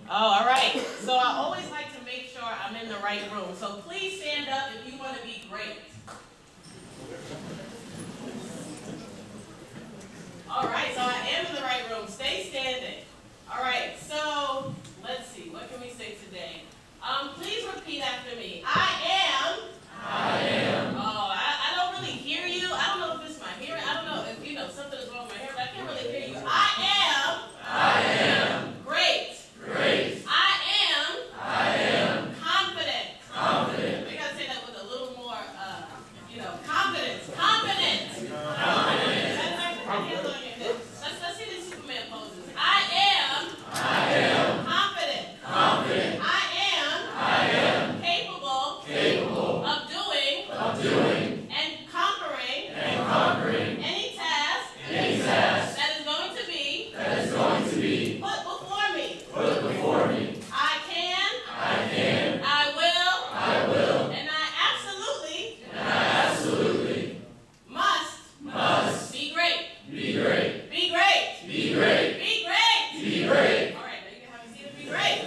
Oh, all right. So I always like to make sure I'm in the right room. So please stand up if you want to be great. All right, so I am in the right room. Stay standing. All right, so let's see. What can we say today? Please repeat after me. I am. I am. Oh, I don't really hear you. I don't know if it's my hearing. I don't know if something is wrong with my hearing, but I can't really hear you. I am. Great. Great. I am Confident. we gotta say that with a little more, confidence. Confident. Hands on your hips. Let's see the Superman poses. I am confident. I am capable of doing and conquering any task that is going to be put before me. I can, I will, and I absolutely must be great. Be great. Be great. Be great. Be great. Be great. All right, now you can have a seat and be great.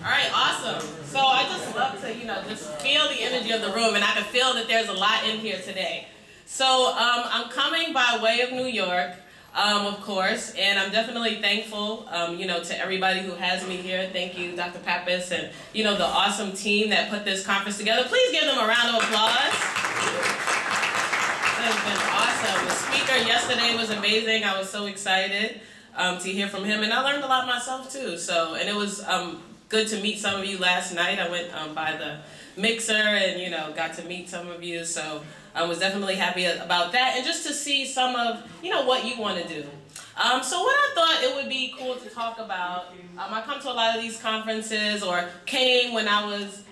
All right, awesome. So I just love to, just feel the energy of the room, and I can feel that there's a lot in here today. So I'm coming by way of New York, of course, and I'm definitely thankful, to everybody who has me here. Thank you, Dr. Pappas, and, the awesome team that put this conference together. Please give them a round of applause. It has been awesome. The speaker yesterday was amazing. I was so excited to hear from him, and I learned a lot myself too. And it was good to meet some of you last night. I went by the mixer and got to meet some of you. So I was definitely happy about that, and just to see some of what you want to do. So what I thought it would be cool to talk about. I come to a lot of these conferences, or came when I was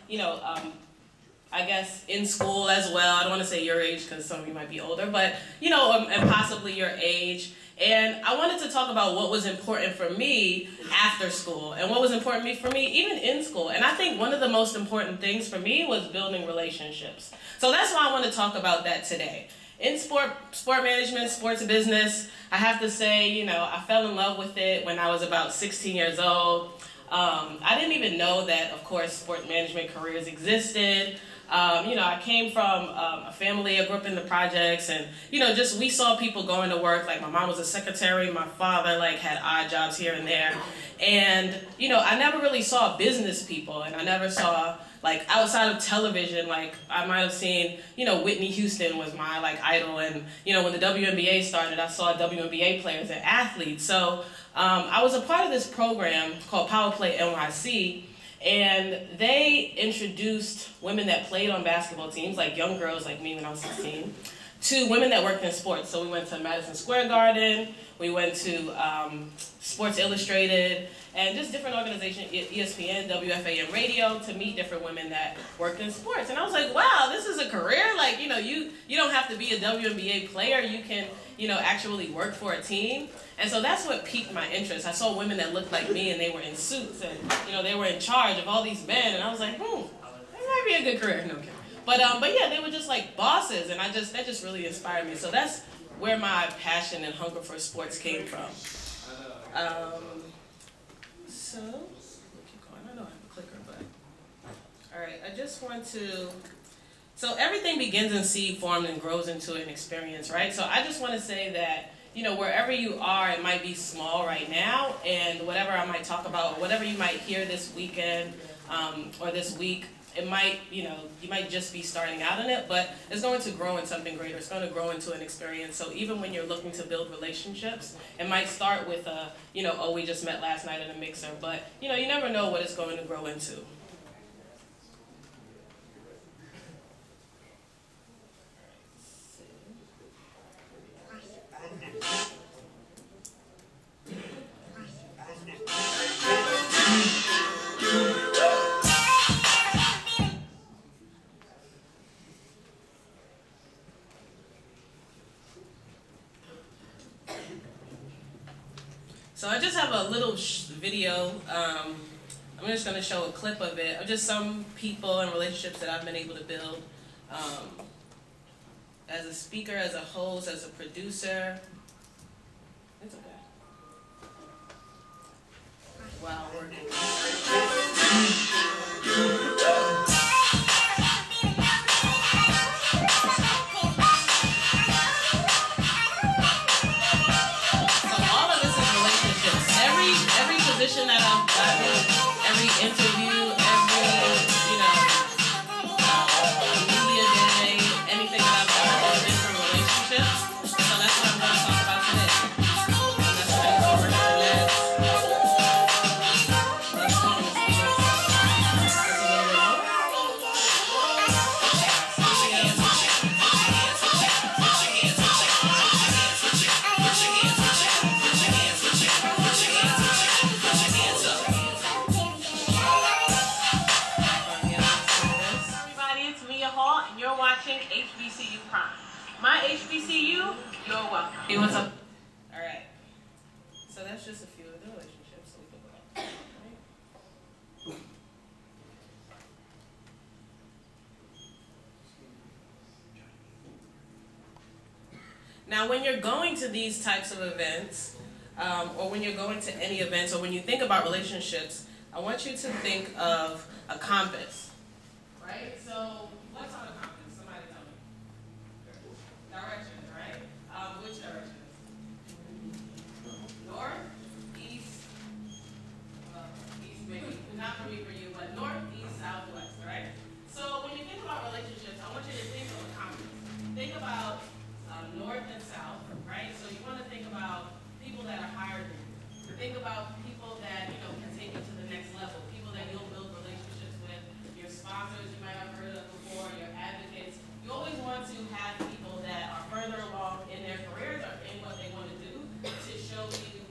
I guess in school as well. I don't want to say your age because some of you might be older, but and possibly your age. And I wanted to talk about what was important for me after school and what was important for me even in school. And I think one of the most important things for me was building relationships. So that's why I want to talk about that today. In sport management, sports business, I have to say, I fell in love with it when I was about 16 years old. I didn't even know that, of course, sport management careers existed. I came from a family, I grew up in the projects, and, we saw people going to work. Like, my mom was a secretary, my father, had odd jobs here and there. And, I never really saw business people, and I never saw, outside of television, I might have seen, Whitney Houston was my, idol, and, when the WNBA started, I saw WNBA players and athletes. So, I was a part of this program called Power Play NYC, and they introduced women that played on basketball teams, like young girls like me when I was 16, to women that worked in sports. So we went to Madison Square Garden, we went to Sports Illustrated, and just different organizations, ESPN, WFAN Radio, to meet different women that worked in sports. And I was like, wow, this is a career? You don't have to be a WNBA player, you can, actually work for a team. And so that's what piqued my interest. I saw women that looked like me, and they were in suits, and they were in charge of all these men, and I was like, that might be a good career. No kidding. But yeah, they were just like bosses, and that just really inspired me. So that's where my passion and hunger for sports came from. So we'll keep going. I know I have a clicker, but all right. I just want to. So everything begins in seed form and grows into an experience, right? So I just want to say that, wherever you are, it might be small right now, and whatever I might talk about, whatever you might hear this weekend or this week, it might, you might just be starting out in it, but it's going to grow into something greater. It's going to grow into an experience. So even when you're looking to build relationships, it might start with we just met last night in a mixer, but, you never know what it's going to grow into. So I just have a little video. I'm just going to show a clip of it, of just some people and relationships that I've been able to build as a speaker, as a host, as a producer. It's okay. Prime. My HBCU, you're welcome. Hey, what's up? All right. So that's just a few of the relationships. So we can go back. Right? Now, when you're going to these types of events, or when you're going to any events, or when you think about relationships, I want you to think of a compass. Right? So, what's on a compass? Somebody tell me. Directions, right? Which directions? North, east, east maybe, not for me, for you, but north, east, south, west, right? So when you think about relationships, I want you to think of a compass. Think about north and south, right? So you want to think about people that are higher than you. Think about people that, can take you to the next level, people that you'll build relationships with, your sponsors you might have heard of before, your advocates. You always want to have people that are further along in their careers or in what they want to do to show you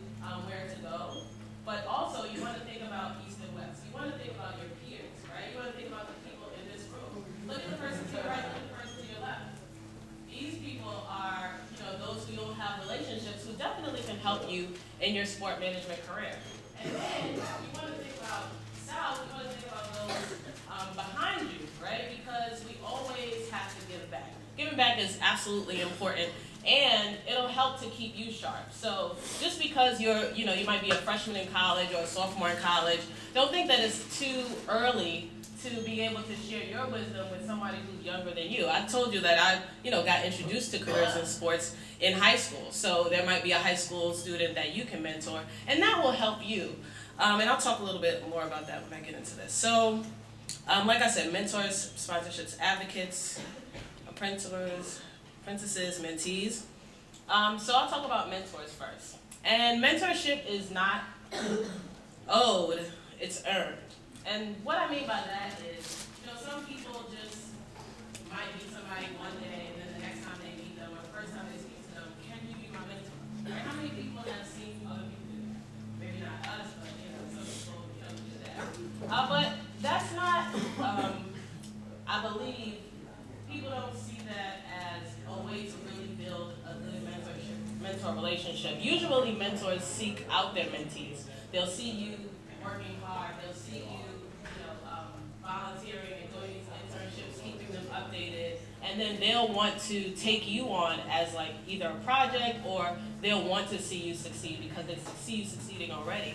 where to go. But also, you want to think about east and west. You want to think about your peers, right? You want to think about the people in this room. Look at the person to your right, look at the person to your left. These people are, those who you'll have relationships who definitely can help you in your sport management career. And then you want to think about south, you want to think about those behind you, right? Because we always have to give back. Giving back is absolutely important, and it'll help to keep you sharp. So just because you might be a freshman in college or a sophomore in college, don't think that it's too early to be able to share your wisdom with somebody who's younger than you. I told you that I, got introduced to careers in sports in high school. So there might be a high school student that you can mentor, and that will help you. And I'll talk a little bit more about that when I get into this. So, like I said, mentors, sponsorships, advocates, apprentices, mentees. So I'll talk about mentors first. And mentorship is not owed, it's earned. And what I mean by that is, some people just might meet somebody one day, and then the next time they meet them, or the first time they speak to them, can you be my mentor? Right? How many people have seen other people do that? Maybe not us, but some people, do that. But that's not, I believe, people don't see that as a way to really build a good mentor relationship. Usually mentors seek out their mentees. They'll see you working hard. They'll see you, volunteering and doing these internships, keeping them updated, and then they'll want to take you on as like either a project, or they'll want to see you succeed because they see you succeeding already.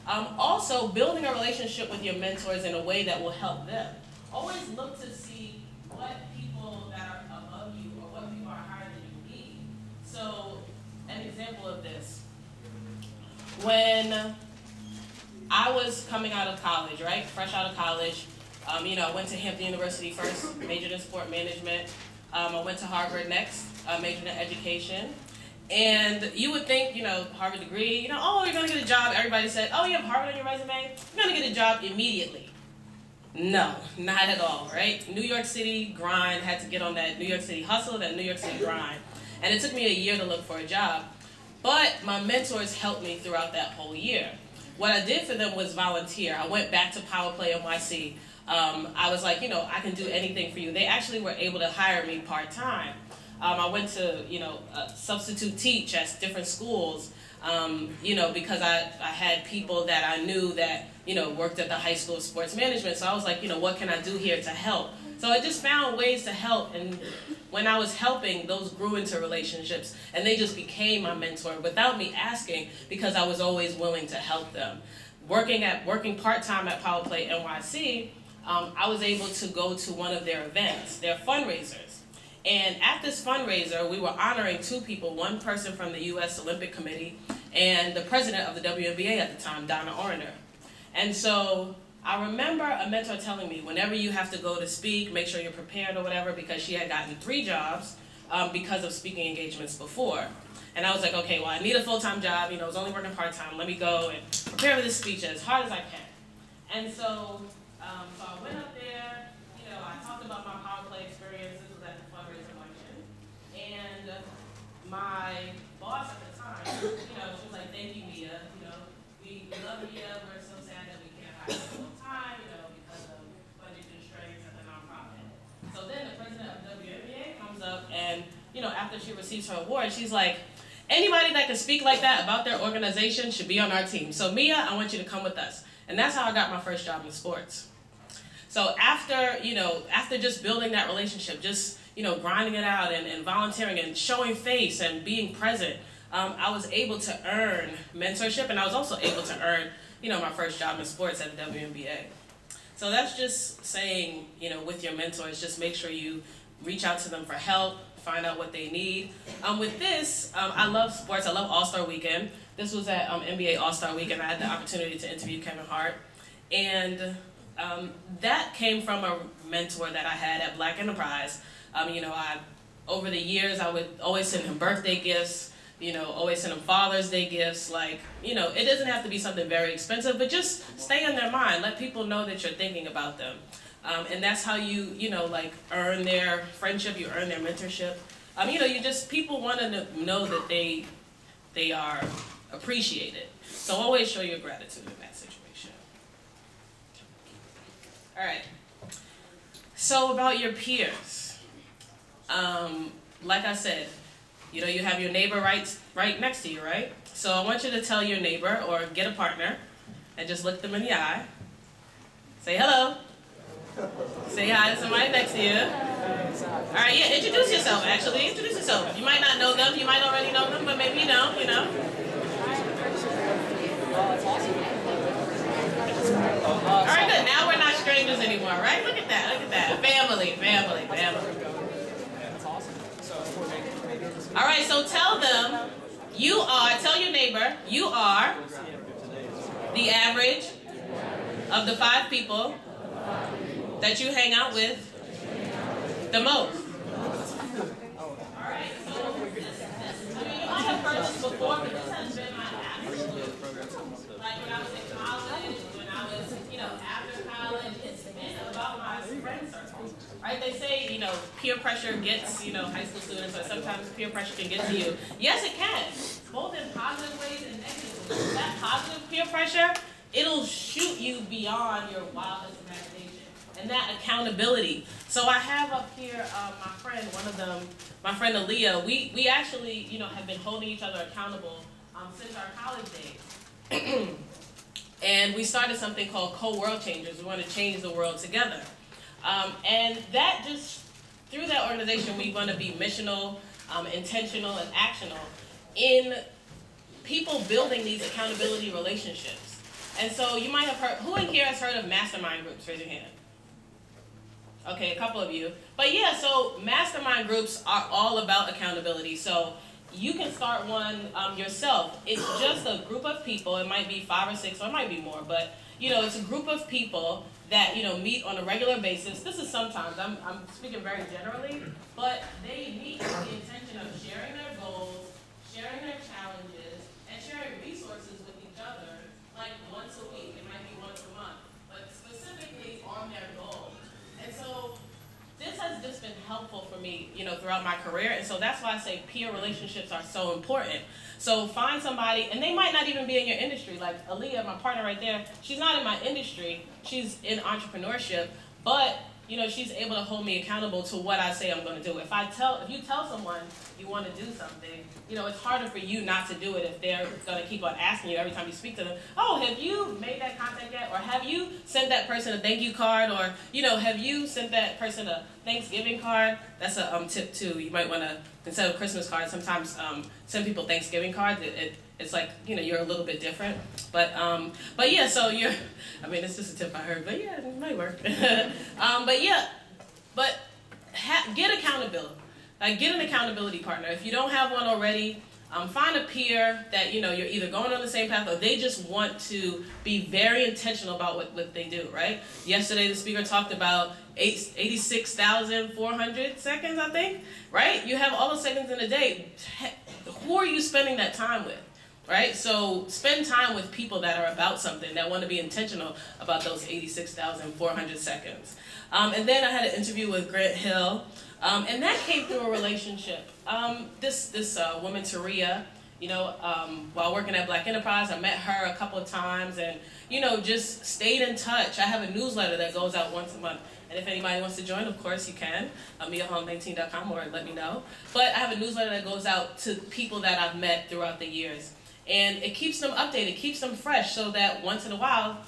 Also, building a relationship with your mentors in a way that will help them. Always look to see what people that are above you or what people are higher than you need. So, an example of this. When I was coming out of college, right? Fresh out of college. I went to Hampton University first, majored in sport management. I went to Harvard next, majored in education. And you would think, Harvard degree, oh, you're going to get a job. Everybody said, oh, you have Harvard on your resume? You're going to get a job immediately. No, not at all, right? New York City grind, had to get on that New York City hustle, that New York City grind. And it took me a year to look for a job. But my mentors helped me throughout that whole year. What I did for them was volunteer. I went back to Power Play NYC. I was like, I can do anything for you. They actually were able to hire me part-time. I went to, substitute teach at different schools, because I had people that I knew that, worked at the high school of sports management. So I was like, what can I do here to help? So I just found ways to help, and when I was helping, those grew into relationships, and they just became my mentor without me asking, because I was always willing to help them. Working part-time at Power Play NYC, I was able to go to one of their events, their fundraisers. And at this fundraiser, we were honoring two people, one person from the U.S. Olympic Committee and the president of the WNBA at the time, Donna Orner. And so I remember a mentor telling me, whenever you have to go to speak, make sure you're prepared or whatever, because she had gotten 3 jobs because of speaking engagements before. And I was like, okay, well, I need a full-time job. I was only working part-time. Let me go and prepare for this speech as hard as I can. And so I went up there. I talked about my Power Play experience. This was at the fundraiser luncheon. And my boss at the time, she was like, thank you, Mia. We love Mia. We're so sad that we can't hire her full time, because of budget constraints at the nonprofit. So then the president of WNBA comes up and after she receives her award, she's like, anybody that can speak like that about their organization should be on our team. So Mia, I want you to come with us. And that's how I got my first job in sports. So after just building that relationship, just, grinding it out and volunteering and showing face and being present, I was able to earn mentorship, and I was also able to earn, my first job in sports at the WNBA. So that's just saying, with your mentors, just make sure you reach out to them for help, find out what they need. With this, I love sports. I love All-Star Weekend. This was at NBA All-Star Weekend. I had the opportunity to interview Kevin Hart. And that came from a mentor that I had at Black Enterprise. Over the years, I would always send him birthday gifts, always send them Father's Day gifts. It doesn't have to be something very expensive, but just stay in their mind. Let people know that you're thinking about them. And that's how you, earn their friendship, you earn their mentorship. People want to know that they are appreciated. So always show your gratitude in that situation. All right. So about your peers. Like I said, you have your neighbor right next to you, right? So I want you to tell your neighbor or get a partner and just look them in the eye. Say hello. Say hi to somebody next to you. All right, yeah, introduce yourself, actually. Introduce yourself. You might not know them. You might already know them, but maybe you don't, All right, good. Now we're not strangers anymore, right? Look at that. Look at that. Family. All right, so tell them, tell your neighbor, you are the average of the 5 people that you hang out with the most. All right, so you might have heard this before, but this has been my attitude. Like when I was in college, when I was, after college, it's been about my friend circle. Right? They say, peer pressure gets, high school students, or sometimes peer pressure can get to you. Yes, it can, both in positive ways and negative ways. That positive peer pressure, it'll shoot you beyond your wildest imagination. And that accountability. So I have up here my friend, my friend Aaliyah. We actually, have been holding each other accountable since our college days. And we started something called Co-World Changers. We want to change the world together. And that just, through that organization, we want to be missional, intentional, and actional in people building these accountability relationships. And so you might have heard, who in here has heard of mastermind groups? Raise your hand. Okay, a couple of you. But yeah, so mastermind groups are all about accountability. So you can start one yourself. It's just a group of people. It might be 5 or 6, or it might be more. But, it's a group of people that, meet on a regular basis. This is sometimes, I'm speaking very generally, but they meet with the intention of sharing their goals, sharing their challenges, and sharing resources with each other, like once a week. It might be once a month, but specifically on their goals. And so this has just been helpful for me, throughout my career. And so that's why I say peer relationships are so important. So find somebody, and they might not even be in your industry. Like Aaliyah, my partner right there, she's not in my industry. She's in entrepreneurship, but she's able to hold me accountable to what I say I'm going to do. If you tell someone you want to do something, it's harder for you not to do it if they're going to keep on asking you every time you speak to them, oh, have you made that contact yet? Or have you sent that person a thank you card? Or, have you sent that person a Thanksgiving card? That's a tip too. You might want to, instead of Christmas cards, sometimes send people Thanksgiving cards. It's like, you're a little bit different. But yeah, so it's just a tip I heard, but yeah, it might work. Get accountability. Like, get an accountability partner. If you don't have one already, find a peer that, you're either going on the same path or they just want to be very intentional about what they do, right? Yesterday, the speaker talked about 86,400 seconds, I think, right? You have all the seconds in a day. Who are you spending that time with? Right? So spend time with people that are about something, that want to be intentional about those 86,400 seconds. And then I had an interview with Grant Hill, and that came through a relationship. This woman, Taria, While working at Black Enterprise, I met her a couple of times and, just stayed in touch. I have a newsletter that goes out once a month. And if anybody wants to join, of course you can, miahong19.com, or let me know. But I have a newsletter that goes out to people that I've met throughout the years. And it keeps them updated, keeps them fresh, so that once in a while,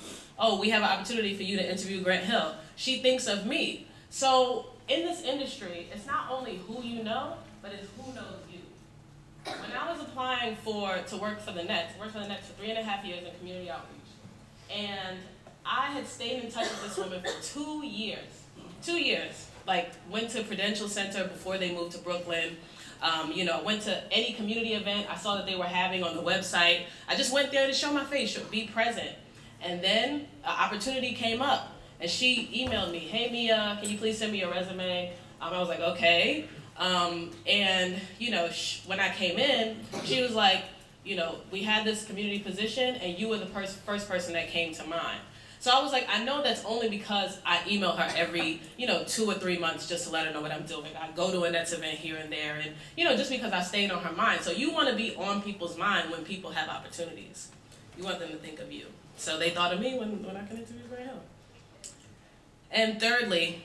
we have an opportunity for you to interview Grant Hill. She thinks of me. So in this industry, it's not only who you know, but it's who knows you. When I was applying to work for the Nets for 3.5 years in community outreach. And I had stayed in touch with this woman for 2 years. 2 years. Like, went to Prudential Center before they moved to Brooklyn. Went to any community event I saw that they were having on the website. I just went there to show my face, be present. And then an opportunity came up. And she emailed me, "Hey Mia, can you please send me your resume?" I was like, okay. When I came in, she was like, we had this community position and you were the first person that came to mind. So I was like, I know that's only because I email her every, 2 or 3 months just to let her know what I'm doing. I go to a Nets event here and there, and, just because I stayed on her mind. So you want to be on people's mind when people have opportunities. You want them to think of you. So they thought of me when I can interview Grant Hill. And thirdly,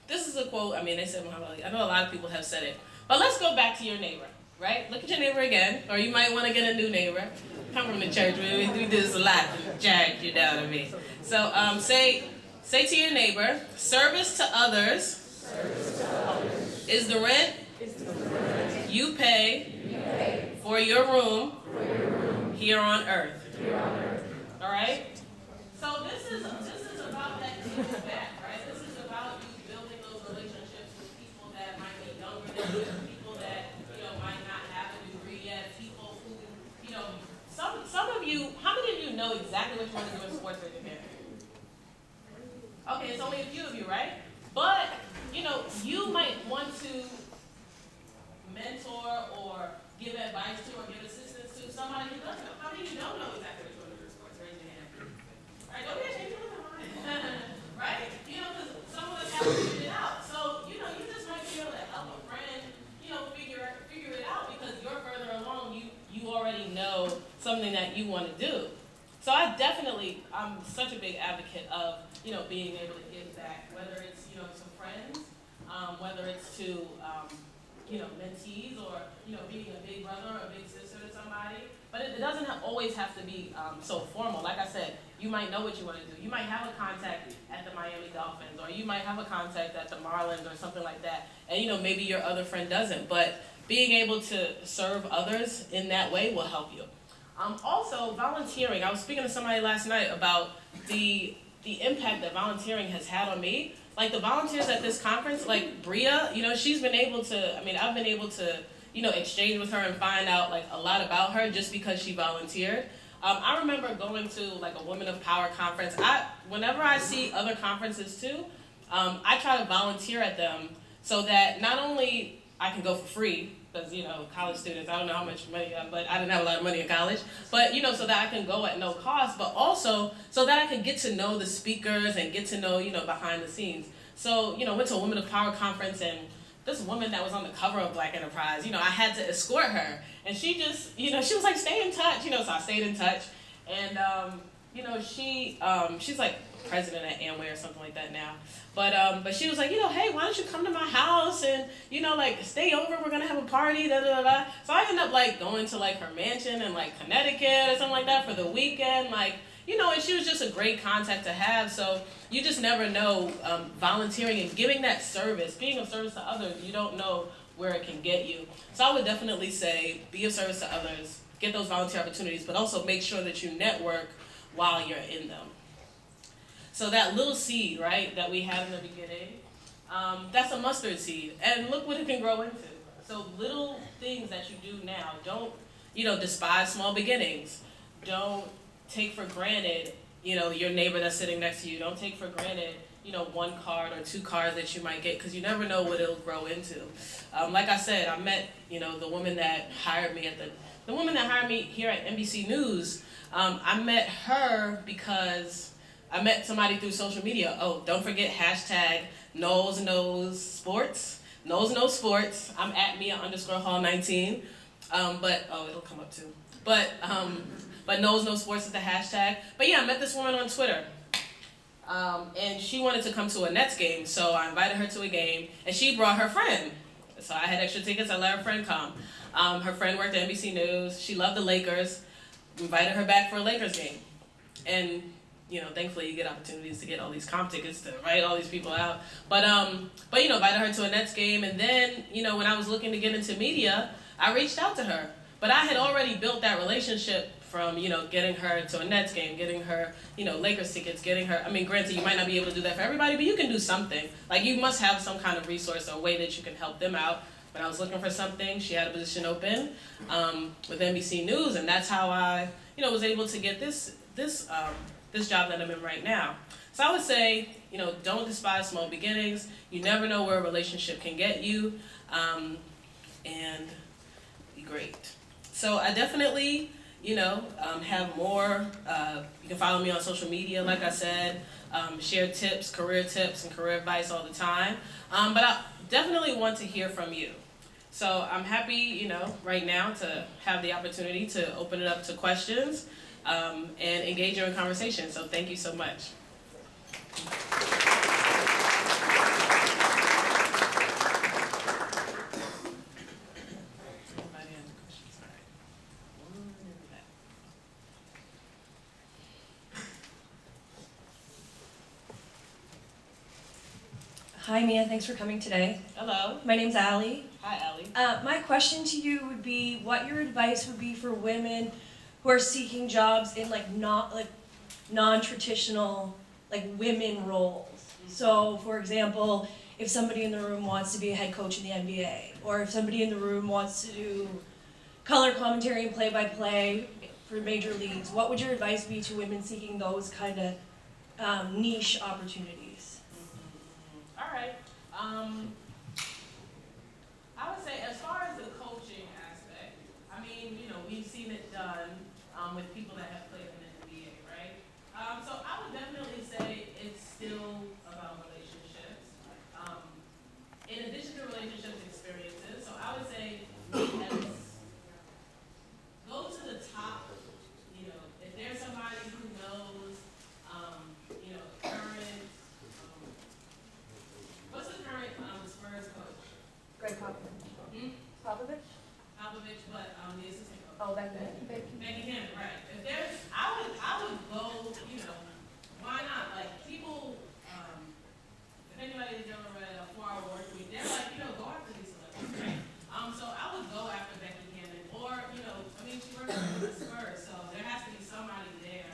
this is a quote, they said Muhammad Ali. I know a lot of people have said it. But let's go back to your neighbor, right? Look at your neighbor again, or you might want to get a new neighbor. Come from the church, we do this a lot to church, you know what I mean? So say to your neighbor, service to others is the rent you pay for your room here on earth. All right? So this is about that giving back, right? This is about you building those relationships with people that might be younger than you, people that might not have a degree yet, people who some of you. How many of you know exactly which one is doing sports right here? Okay, it's only a few of you, right? But you might want to mentor or give advice to or give assistance to somebody who doesn't know. How many of you don't know exactly which one is doing sports? Raise your hand. All right, don't be ashamed to look at mine. Right? Because some of us haven't figured it out. So, you just might be able to help a friend, figure it out because you're further along. You already know something that you want to do. So I'm such a big advocate of, being able to give back, whether it's, to friends, whether it's to, mentees or, being a big brother or a big sister to somebody. But it doesn't always have to be so formal. Like I said, you might know what you want to do. You might have a contact at the Miami Dolphins, or you might have a contact at the Marlins or something like that. And, maybe your other friend doesn't. But being able to serve others in that way will help you. Also, volunteering. I was speaking to somebody last night about the impact that volunteering has had on me. Like the volunteers at this conference, like Bria, she's been able to, I've been able to, exchange with her and find out like a lot about her just because she volunteered. I remember going to like a Women of Power conference. Whenever I see other conferences too, I try to volunteer at them so that not only I can go for free, because, college students, I don't know how much money, but I didn't have a lot of money in college, but, so that I can go at no cost, but also so that I can get to know the speakers and get to know, behind the scenes. So, went to a Women of Power conference, and this woman that was on the cover of Black Enterprise, I had to escort her, and she just, she was like, stay in touch, so I stayed in touch, and, she's like president at Amway or something like that now. But she was like, hey, why don't you come to my house and, stay over, we're gonna have a party, da da da da. So I ended up like going to like her mansion in like Connecticut or something like that for the weekend, and she was just a great contact to have. So you just never know, volunteering and giving that service, being of service to others, you don't know where it can get you. So I would definitely say be of service to others, get those volunteer opportunities, but also make sure that you network while you're in them. So that little seed, right, that we had in the beginning, that's a mustard seed. And look what it can grow into. So little things that you do now, don't, despise small beginnings. Don't take for granted, your neighbor that's sitting next to you. Don't take for granted, 1 card or 2 cards that you might get, because you never know what it'll grow into. Like I said, I met, the woman that hired me the woman that hired me here at NBC News. I met her because I met somebody through social media. Oh, don't forget #KnowsKnows Sports. Knows No Sports. I'm at Mia_Hall19. It'll come up too. But Knows No Sports is the hashtag. But yeah, I met this woman on Twitter. And she wanted to come to a Nets game, so I invited her to a game, and she brought her friend. So I had extra tickets, I let her friend come. Her friend worked at NBC News, she loved the Lakers, invited her back for a Lakers game. And, thankfully you get opportunities to get all these comp tickets to invite all these people out. But invited her to a Nets game, and then, when I was looking to get into media, I reached out to her. But I had already built that relationship from, getting her to a Nets game, getting her, Lakers tickets, getting her, granted, you might not be able to do that for everybody, but you can do something. Like, you must have some kind of resource or way that you can help them out. When I was looking for something, she had a position open with NBC News, and that's how I, was able to get this job that I'm in right now. So I would say, don't despise small beginnings. You never know where a relationship can get you, and be great. So I definitely, have more. You can follow me on social media, like I said, share tips, and career advice all the time. But I definitely want to hear from you. So I'm happy, right now to have the opportunity to open it up to questions and engage you in conversation. So thank you so much. Hi Mia, thanks for coming today. Hello. My name's Allie. Hi, Allie. My question to you would be what your advice would be for women who are seeking jobs in non-traditional women roles. So for example, if somebody in the room wants to be a head coach in the NBA, or if somebody in the room wants to do color commentary and play-by-play for major leagues, what would your advice be to women seeking those kind of niche opportunities? All right. I would say as far as the coaching aspect, we've seen it done with people that have played in the NBA, right? So I would definitely say it's still about relationships. In addition to relationships experiences, so I would say go to the top. If there's somebody who knows, current. What's the current Spurs coach? Greg Popovich. Popovich? Popovich, but the assistant coach. Oh, Becky Hammond, right. If there's, I would go, why not? Like, people, if anybody has ever read a 4-Hour Work Week, they're like, go after these celebrities, right? So I would go after Becky Hammond, or, she works for the Spurs, so there has to be somebody there,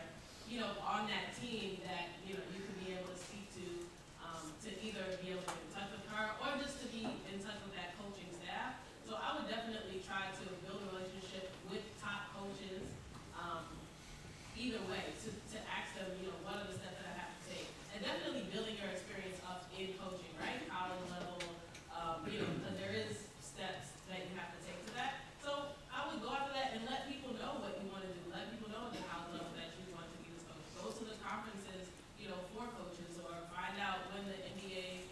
on that team that, you could be able to speak to either be able to get in touch with her, or just to be in touch with that coaching staff. So I would definitely try to build a relationship with top coaches, either way, to ask them, what are the steps that I have to take. And definitely building your experience up in coaching, right? College level, because there is steps that you have to take to that. So I would go after that and let people know what you want to do. Let people know at the college level that you want to be this coach. Go to the conferences, for coaches, or find out when the NBA,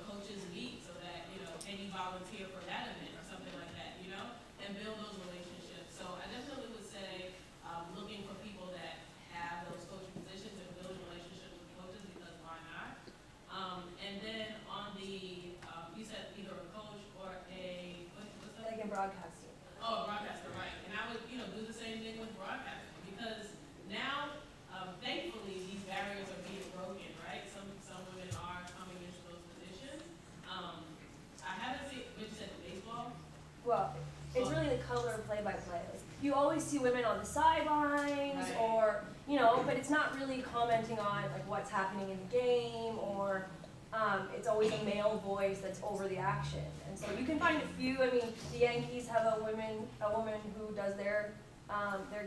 coaches meet so that, can you volunteer for that event or something like that, and build those relationships. So I definitely would say looking for people that have those coaching positions and building relationships with coaches, because why not? And then on the, you said either a coach or what's that? Like in broadcasting. Oh, a broadcaster, right. And I would, do the same thing with broadcasting, because now, thankfully, these barriers are being broken, right? Some women are coming into those positions. I haven't seen, what you said, baseball? Well, it's really the color of play-by-play. You always see women on the sidelines, Right. or, but it's not really commenting on what's happening in the game, or it's always a male voice that's over the action. And so you can find a few. The Yankees have a woman who does their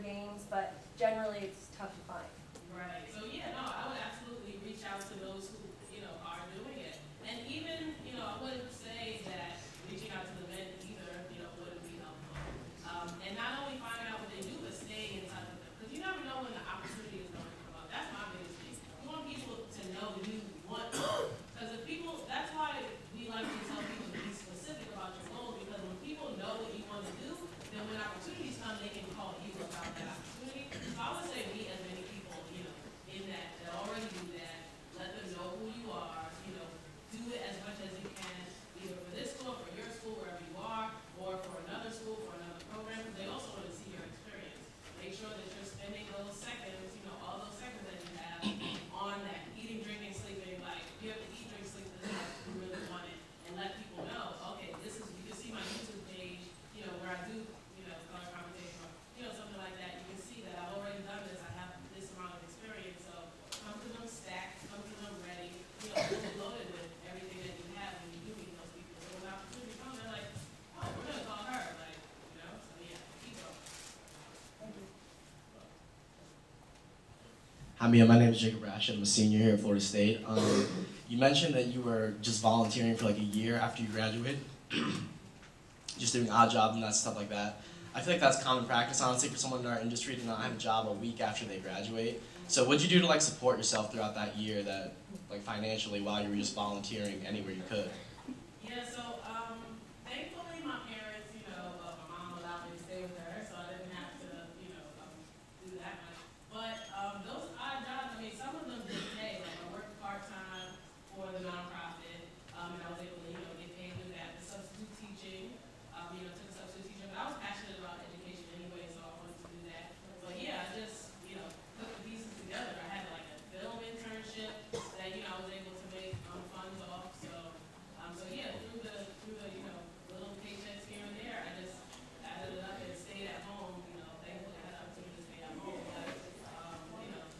games, but generally it's tough to find. Right. So yeah, no, I would absolutely reach out to those who, are doing it. And even, I wouldn't say that reaching out to the men either, wouldn't be helpful. And not only finding out what they do, but staying in touch with them. Because you never know when the opportunity is going to come up. That's my biggest thing. You want people to know you want, because if people, that's why we like to tell people to be specific. Hi, Mia. My name is Jacob Rash. I'm a senior here at Florida State. You mentioned that you were just volunteering for like a year after you graduated, just doing odd jobs and that stuff like that. I feel like that's common practice, honestly, for someone in our industry to not have a job a week after they graduate. So what'd you do to like support yourself throughout that year, that like financially, while you were just volunteering anywhere you could? Yeah, so thankfully my parents, my mom allowed me to stay with her, so I didn't have to, do that much. But those odd jobs, I mean, some of them did pay. Like I worked part-time for the nonprofit, and I was able to, get paid with that. The substitute teaching, took a substitute teacher, but I was passionate about education anyway, so I wanted to do that. But yeah, I just, put the pieces together. I had like a film internship that, I was able to make funds off. So yeah, through the little paychecks here and there, I just added it up and stayed at home. Thankfully I had the opportunity to stay at home, but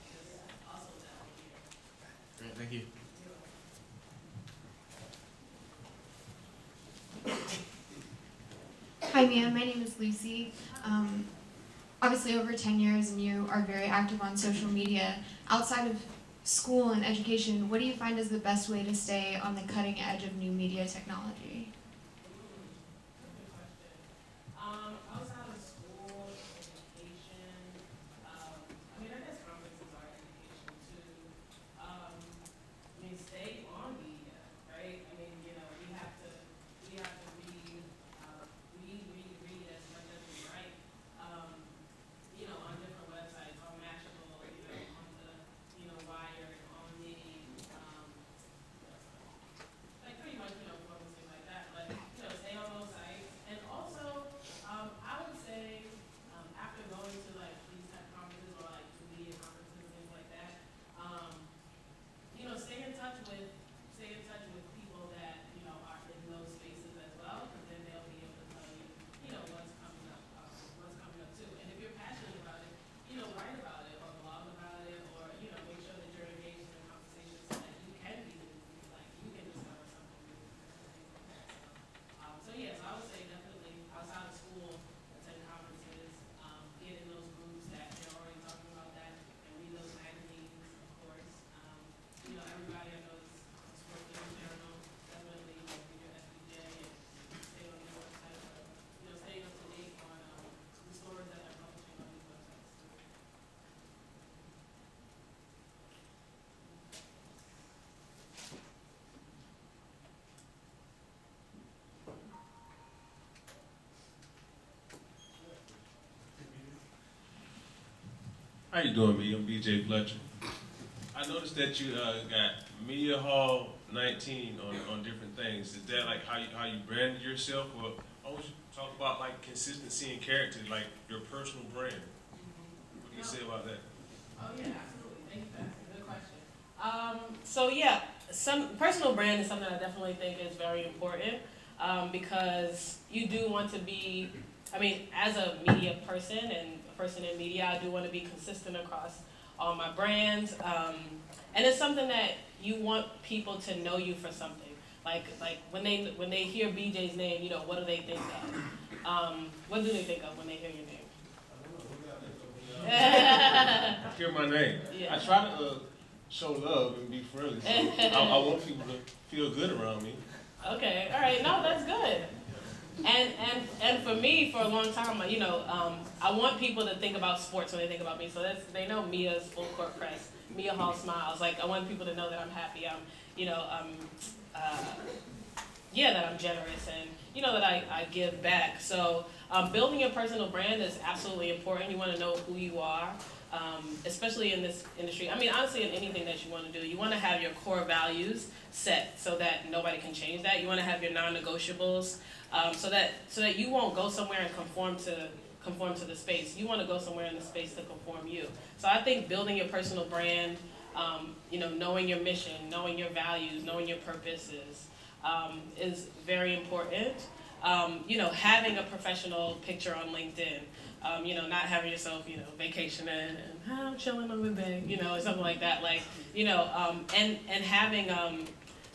just hustled that whole year. Great, thank you. Hi, Mia. My name is Lucy. Obviously, over 10 years, and you are very active on social media. Outside of school and education, what do you find is the best way to stay on the cutting edge of new media technology? Good question. Outside of school, education, I guess conferences are education too. Stay on media, right? We have to read as much as we write. On different websites, on Mashable, on the, Wired, on the, like pretty much, forums, things like that. But, stay on those sites. And also, I would say, after going to like these type of conferences or like media conferences and things like that, stay in touch with people that, are in those spaces as well, because then they'll be able to tell you, what's coming up too. And if you're passionate about it, write about it or blog about it, or, make sure that you're engaged in a conversation so that you can be, like, you can discover something new and things like that. So yes, I would say definitely outside of school, attend conferences, get in those groups that they're already talking about that, and read those magazines, of course. Everybody I know is sports news journal, definitely read your SBJ and stay on their website, or, staying up to date on the stories that they're publishing on these websites. How you doing, me? I'm BJ Fletcher. I noticed that you got Media Hall 19 on different things. Is that like how you branded yourself, or I want you to talk about like consistency and character, like your personal brand? What do you say about that? Oh yeah, absolutely. Thank you for asking. Good question. So yeah, some personal brand is something I definitely think is very important, because you do want to be, as a media person and a person in media, I do want to be consistent across all my brands, and it's something that you want people to know you for something. Like when they hear BJ's name, what do they think of? What do they think of when they hear your name? Hear my name. Yeah. I try to show love and be friendly. So I want people to feel good around me. Okay, all right, no, that's good. And for me, for a long time, I want people to think about sports when they think about me. So they know Mia's full court press, Mia Hall smiles. Like I want people to know that I'm happy. That I'm generous and that I give back. So building your personal brand is absolutely important. You want to know who you are, especially in this industry. Honestly, in anything that you want to do, you want to have your core values set so that nobody can change that. You want to have your non-negotiables, so that you won't go somewhere and conform to the space. You want to go somewhere in the space to conform you. So I think building your personal brand, knowing your mission, knowing your values, knowing your purposes, is very important. Having a professional picture on LinkedIn, not having yourself, vacationing and I'm chilling on the bay, or something like that. And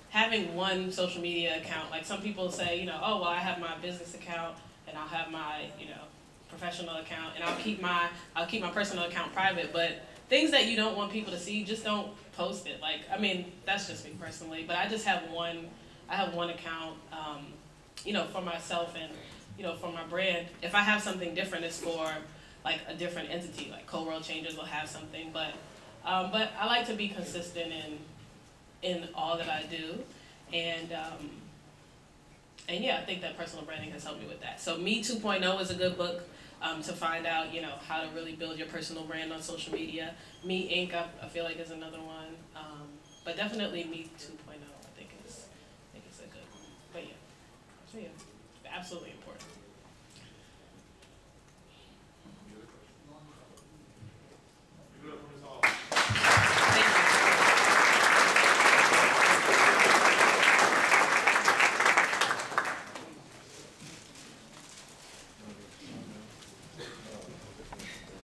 having one social media account. Like some people say, oh, well, I have my business account and I'll have my, professional account, and I'll keep my personal account private. But things that you don't want people to see, just don't post it. Like, I mean, that's just me personally, but I just have I have one account, you know, for myself and, you know, for my brand. If I have something different, it's for like a different entity, like Co-World Changers will have something, but I like to be consistent in all that I do, and yeah, I think that personal branding has helped me with that. So Me 2.0 is a good book to find out, you know, how to really build your personal brand on social media. Me Inc. I feel like is another one, but definitely Me 2.0. I think it's a good one. But yeah, so yeah, absolutely important.